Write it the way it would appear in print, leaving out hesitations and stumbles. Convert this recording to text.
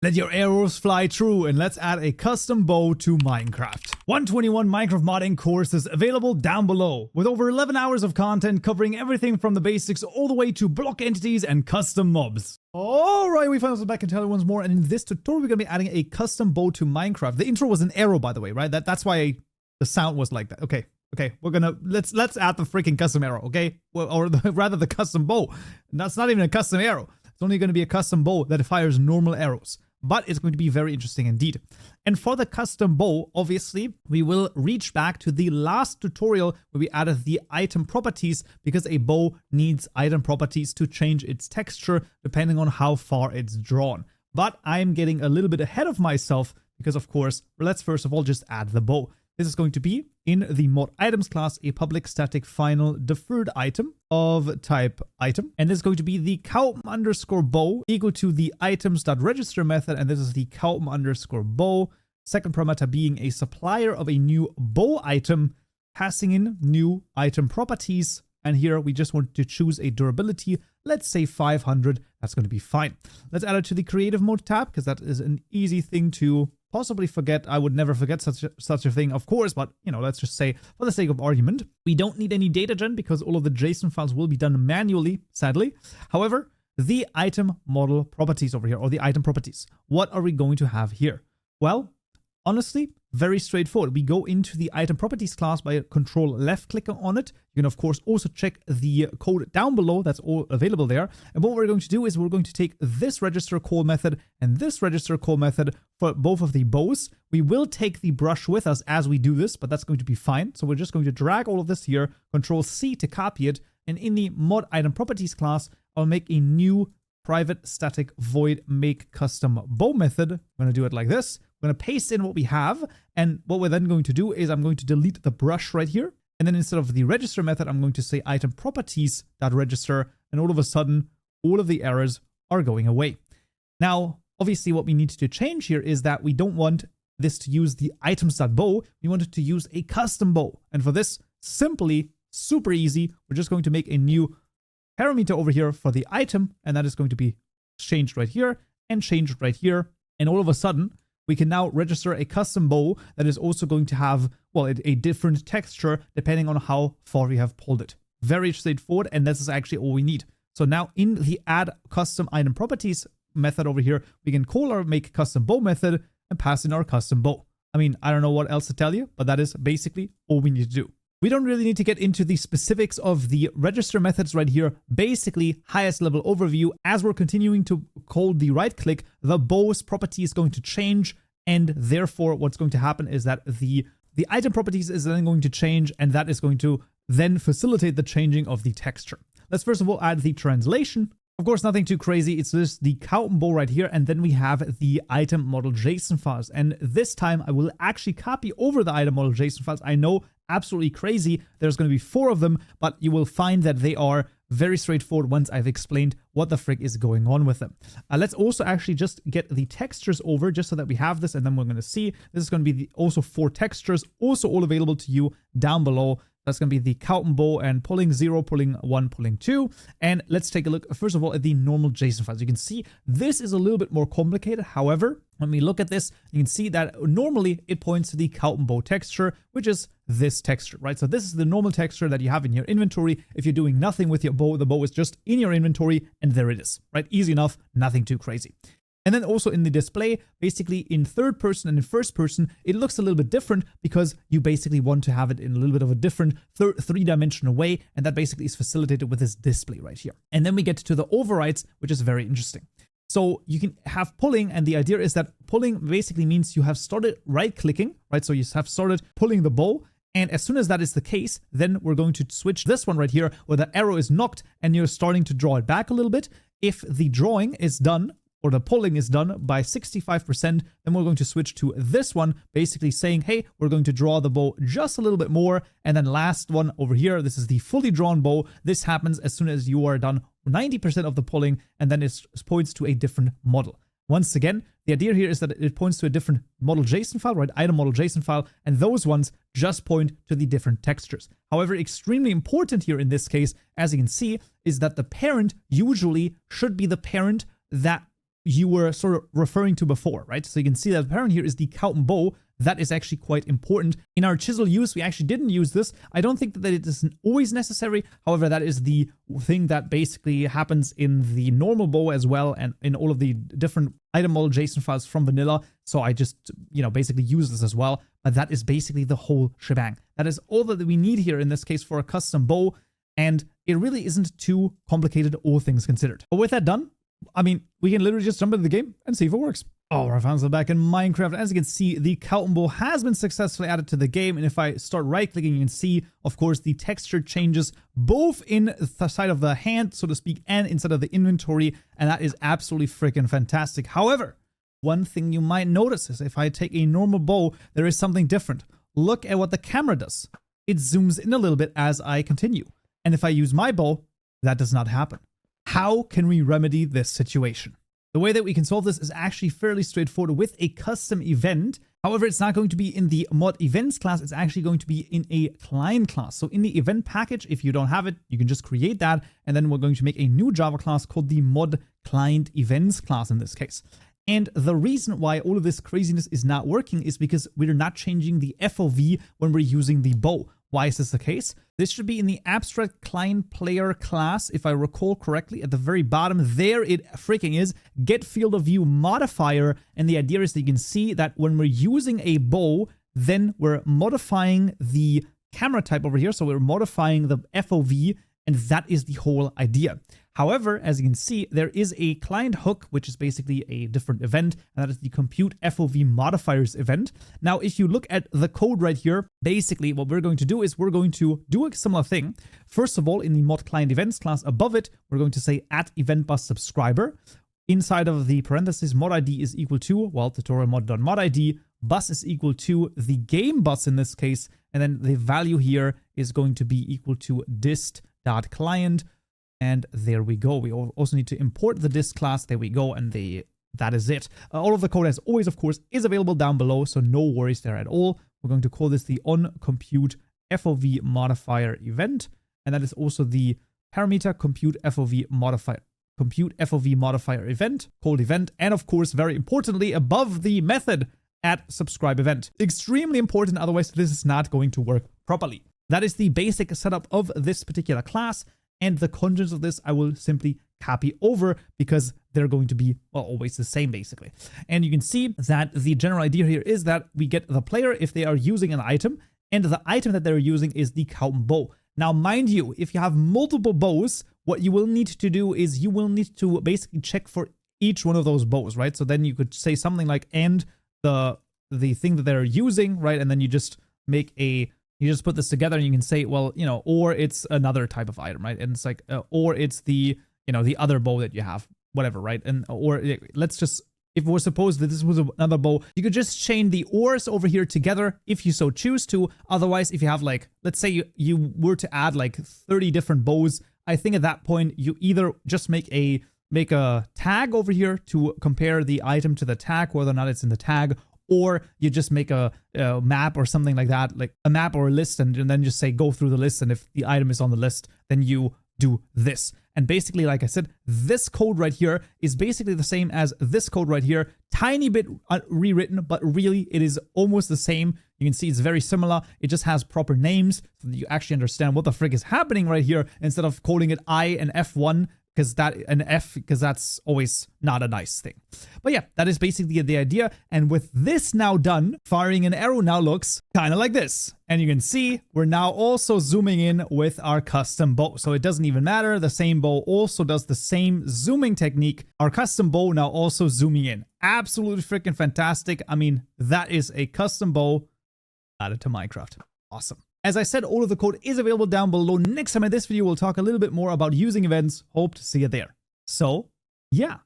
Let your arrows fly true, and let's add a custom bow to Minecraft. 121 Minecraft modding course is available down below, with over 11 hours of content covering everything from the basics all the way to block entities and custom mobs. Alright, we found ourselves back and tell you once more, and in this tutorial we're going to be adding a custom bow to Minecraft. The intro was an arrow, by the way, right? That's why the sound was like that. Okay, we're gonna, let's add the freaking custom arrow, okay? Well, or rather the custom bow. That's not even a custom arrow. It's only going to be a custom bow that fires normal arrows. But it's going to be very interesting indeed. And for the custom bow, obviously, we will reach back to the last tutorial where we added the item properties, because a bow needs item properties to change its texture depending on how far it's drawn. But I'm getting a little bit ahead of myself because, of course, let's first of all just add the bow. This is going to be in the mod items class, a public static final deferred item of type item. And this is going to be the Kaupen_bow equal to the items.register method. And this is the Kaupen_bow. Second parameter being a supplier of a new bow item, passing in new item properties. And here we just want to choose a durability. Let's say 500. That's going to be fine. Let's add it to the creative mode tab, because that is an easy thing to possibly forget. I would never forget such a thing, of course, but you know, let's just say for the sake of argument, we don't need any data gen because all of the JSON files will be done manually, sadly. However, the item model properties over here, or the item properties, what are we going to have here? Well, honestly, very straightforward. We go into the item properties class by control left clicking on it. You can of course also check the code down below. That's all available there. And what we're going to do is we're going to take this register call method and this register call method for both of the bows. We will take the brush with us as we do this, but that's going to be fine. So we're just going to drag all of this here, control C to copy it. And in the mod item properties class, I'll make a new private static void make custom bow method. I'm going to do it like this. I'm going to paste in what we have, and what we're then going to do is I'm going to delete the brush right here, and then instead of the register method, I'm going to say item properties.register, and all of a sudden, all of the errors are going away. Now, obviously, what we need to change here is that we don't want this to use the items.bow, we want it to use a custom bow, and for this, simply, super easy, we're just going to make a new parameter over here for the item, and that is going to be changed right here, and changed right here, and all of a sudden, we can now register a custom bow that is also going to have, well, a different texture depending on how far we have pulled it. Very straightforward, and this is actually all we need. So now in the add custom item properties method over here, we can call our make custom bow method and pass in our custom bow. I mean, I don't know what else to tell you, but that is basically all we need to do. We don't really need to get into the specifics of the register methods right here. Basically, highest level overview. As we're continuing to hold the right click, the bow's property is going to change, and therefore what's going to happen is that the item properties is then going to change, and that is going to then facilitate the changing of the texture. Let's first of all add the translation. Of course, nothing too crazy. It's just the Kaupenjoe right here, and then we have the item model JSON files. And this time I will actually copy over the item model JSON files. I know, absolutely crazy. There's going to be 4 of them, but you will find that they are very straightforward once I've explained what the frick is going on with them. Let's also actually just get the textures over just so that we have this, and then we're going to see this is going to be also 4 textures, also all available to you down below. That's going to be the Kaupenjoe and pulling 0, pulling 1, pulling 2. And let's take a look, first of all, at the normal JSON files. You can see this is a little bit more complicated. However, when we look at this, you can see that normally it points to the Kaupenjoe texture, which is this texture, right? So this is the normal texture that you have in your inventory. If you're doing nothing with your bow, the bow is just in your inventory, and there it is, right? Easy enough, nothing too crazy. And then also in the display, basically in third person and in first person, it looks a little bit different because you basically want to have it in a little bit of a different three-dimensional way. And that basically is facilitated with this display right here. And then we get to the overrides, which is very interesting. So you can have pulling, and the idea is that pulling basically means you have started right-clicking, right? So you have started pulling the bow. And as soon as that is the case, then we're going to switch this one right here where the arrow is knocked and you're starting to draw it back a little bit. If the drawing is done, or the pulling is done by 65%, then we're going to switch to this one, basically saying, hey, we're going to draw the bow just a little bit more. And then last one over here, this is the fully drawn bow. This happens as soon as you are done 90% of the pulling, and then it points to a different model. Once again, the idea here is that it points to a different model JSON file, right? Item model JSON file, and those ones just point to the different textures. However, extremely important here in this case, as you can see, is that the parent usually should be the parent that you were sort of referring to before, right? So you can see that the parent here is the Kaupenjoe. That is actually quite important. In our chisel use, we actually didn't use this. I don't think that it is always necessary. However, that is the thing that basically happens in the normal bow as well, and in all of the different item model JSON files from vanilla. So I just, basically use this as well. But that is basically the whole shebang. That is all that we need here in this case for a custom bow. And it really isn't too complicated, all things considered. But with that done, I mean, we can literally just jump into the game and see if it works. Alright, fans, we're back in Minecraft. As you can see, the Kaupenjoe has been successfully added to the game. And if I start right-clicking, you can see, of course, the texture changes both in the side of the hand, so to speak, and inside of the inventory. And that is absolutely freaking fantastic. However, one thing you might notice is if I take a normal bow, there is something different. Look at what the camera does. It zooms in a little bit as I continue. And if I use my bow, that does not happen. How can we remedy this situation? The way that we can solve this is actually fairly straightforward with a custom event. However, it's not going to be in the mod events class. It's actually going to be in a client class. So in the event package, if you don't have it, you can just create that. And then we're going to make a new Java class called the mod client events class in this case. And the reason why all of this craziness is not working is because we're not changing the FOV when we're using the bow. Why is this the case? This should be in the abstract client player class, if I recall correctly. At the very bottom, there it freaking is. Get field of view modifier. And the idea is that you can see that when we're using a bow, then we're modifying the camera type over here. So we're modifying the FOV, and that is the whole idea. However, as you can see, there is a client hook, which is basically a different event, and that is the compute FOV modifiers event. Now, if you look at the code right here, basically what we're going to do is we're going to do a similar thing. First of all, in the mod client events class above it, we're going to say at event bus subscriber. Inside of the parentheses, mod ID is equal to, well, tutorial mod.mod ID, bus is equal to the game bus in this case, and then the value here is going to be equal to dist.client. And there we go. We also need to import the dist class. There we go. And that is it. All of the code, as always, of course, is available down below. So no worries there at all. We're going to call this the onCompute FOV modifier event. And that is also the parameter compute FOV modifier event called event. And of course, very importantly, above the method at subscribe event. Extremely important. Otherwise, this is not going to work properly. That is the basic setup of this particular class. And the contents of this I will simply copy over because they're going to be, well, always the same basically. And you can see that the general idea here is that we get the player if they are using an item, and the item that they're using is the Kaupenjoe. Now, mind you, if you have multiple bows, what you will need to do is you will need to basically check for each one of those bows, right? So then you could say something like, and the thing that they're using, right? And then you just make you just put this together and you can say, well, or it's another type of item, right? And it's like, or it's the other bow that you have, whatever, right? And, or let's just, if we're supposed that this was another bow, you could just chain the ors over here together if you so choose to. Otherwise, if you have like, let's say you were to add like 30 different bows, I think at that point, you either just make a tag over here to compare the item to the tag, whether or not it's in the tag, or you just make a map or something like that, like a map or a list, and then just say go through the list, and if the item is on the list, then you do this. And basically, like I said, this code right here is basically the same as this code right here, tiny bit rewritten, but really it is almost the same. You can see it's very similar. It just has proper names so that you actually understand what the frick is happening right here, instead of calling it I and F1 because that's always not a nice thing. But yeah, that is basically the idea. And with this now done, firing an arrow now looks kind of like this. And you can see we're now also zooming in with our custom bow. So it doesn't even matter. The same bow also does the same zooming technique. Our custom bow now also zooming in. Absolutely freaking fantastic. I mean, that is a custom bow added to Minecraft. Awesome. As I said, all of the code is available down below. Next time in this video, we'll talk a little bit more about using events. Hope to see you there. So, yeah.